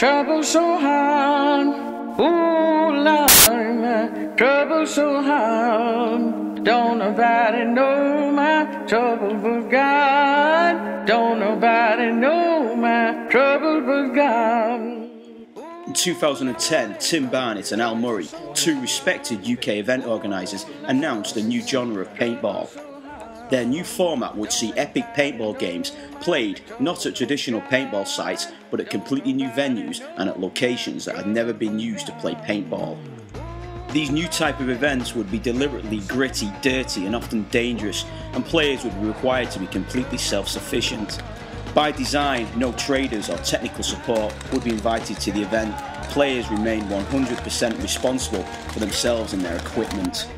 trouble so hard. Ooh, Lord, my trouble so hard. Don't nobody know my trouble but God. Don't nobody know my trouble but God. In 2010, Tim Barnett and Al Murray, two respected UK event organisers, announced a new genre of paintball. Their new format would see epic paintball games played not at traditional paintball sites but at completely new venues and at locations that had never been used to play paintball. These new type of events would be deliberately gritty, dirty and often dangerous, and players would be required to be completely self-sufficient. By design, no traders or technical support would be invited to the event. Players remained 100% responsible for themselves and their equipment.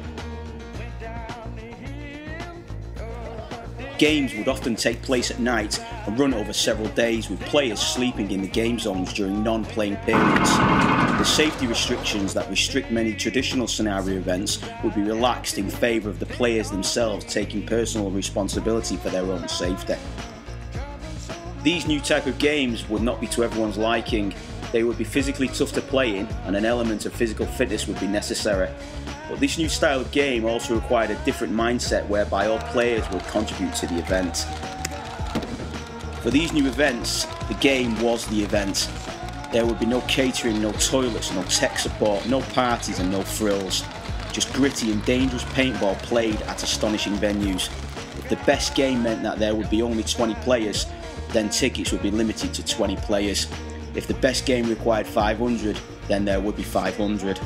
Games would often take place at night and run over several days, with players sleeping in the game zones during non-playing periods. The safety restrictions that restrict many traditional scenario events would be relaxed in favour of the players themselves taking personal responsibility for their own safety. These new type of games would not be to everyone's liking. They would be physically tough to play in, and an element of physical fitness would be necessary. But this new style of game also required a different mindset whereby all players would contribute to the event. For these new events, the game was the event. There would be no catering, no toilets, no tech support, no parties and no frills. Just gritty and dangerous paintball played at astonishing venues. If the best game meant that there would be only 20 players, then tickets would be limited to 20 players. If the best game required 500, then there would be 500.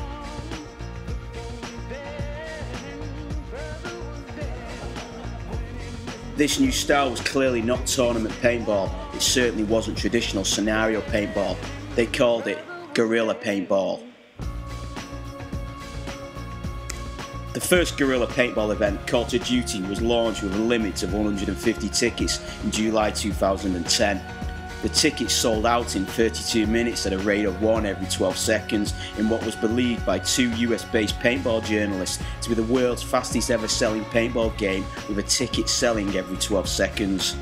This new style was clearly not tournament paintball. It certainly wasn't traditional scenario paintball. They called it guerrilla paintball. The first guerrilla paintball event, Call to Duty, was launched with a limit of 150 tickets in July 2010. The tickets sold out in 32 minutes at a rate of 1 every 12 seconds in what was believed by two US-based paintball journalists to be the world's fastest ever selling paintball game, with a ticket selling every 12 seconds.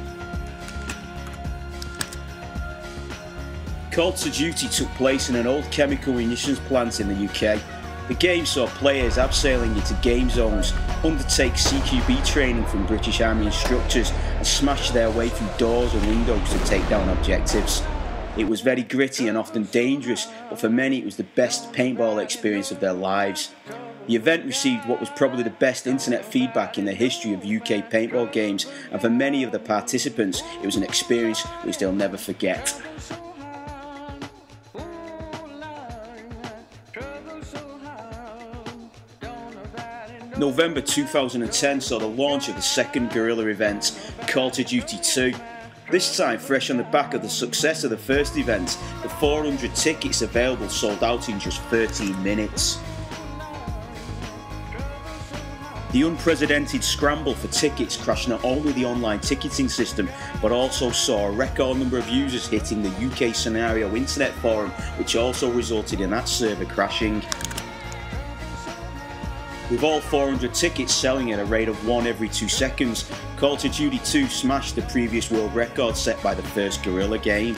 Call to Duty took place in an old chemical munitions plant in the UK. The game saw players abseiling into game zones, undertake CQB training from British Army instructors and smash their way through doors and windows to take down objectives. It was very gritty and often dangerous, but for many it was the best paintball experience of their lives. The event received what was probably the best internet feedback in the history of UK paintball games, and for many of the participants it was an experience which they'll never forget. November 2010 saw the launch of the second guerrilla event, Call to Duty 2. This time, fresh on the back of the success of the first event, the 400 tickets available sold out in just 13 minutes. The unprecedented scramble for tickets crashed not only the online ticketing system, but also saw a record number of users hitting the UK Scenario Internet Forum, which also resulted in that server crashing. With all 400 tickets selling at a rate of 1 every 2 seconds, Call to Duty 2 smashed the previous world record set by the first guerrilla game.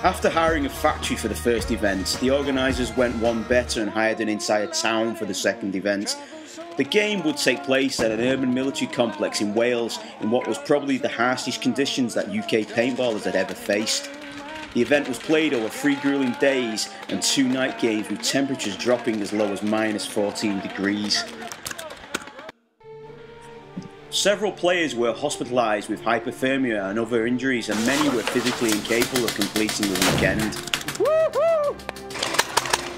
After hiring a factory for the first event, the organisers went one better and hired an entire town for the second event. The game would take place at an urban military complex in Wales in what was probably the harshest conditions that UK paintballers had ever faced. The event was played over 3 grueling days and 2 night games, with temperatures dropping as low as -14 degrees. Several players were hospitalised with hypothermia and other injuries, and many were physically incapable of completing the weekend.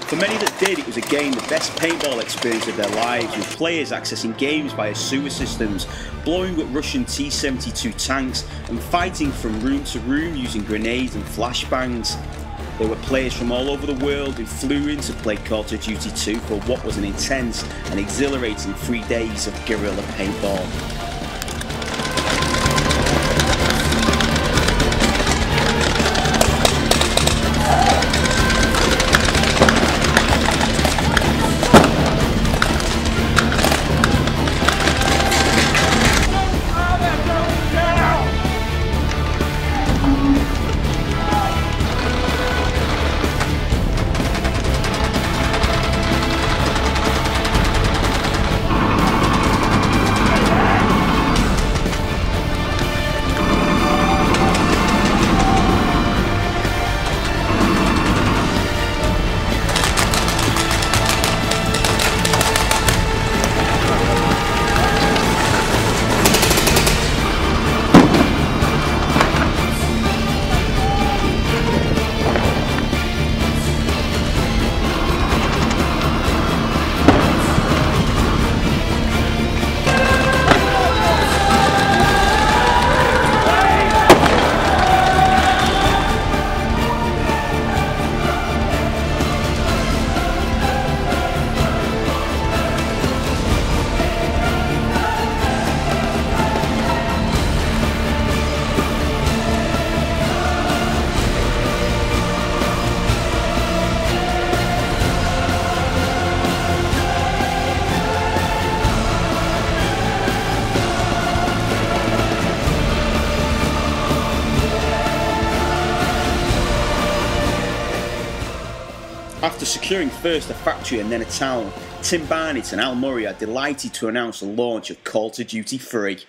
For many that did, it was again the best paintball experience of their lives, with players accessing games via sewer systems, blowing up Russian T-72 tanks and fighting from room to room using grenades and flashbangs. There were players from all over the world who flew in to play Call of Duty 2 for what was an intense and exhilarating 3 days of guerrilla paintball. After securing first a factory and then a town, Tim Barnett and Al Murray are delighted to announce the launch of Call of Duty 3.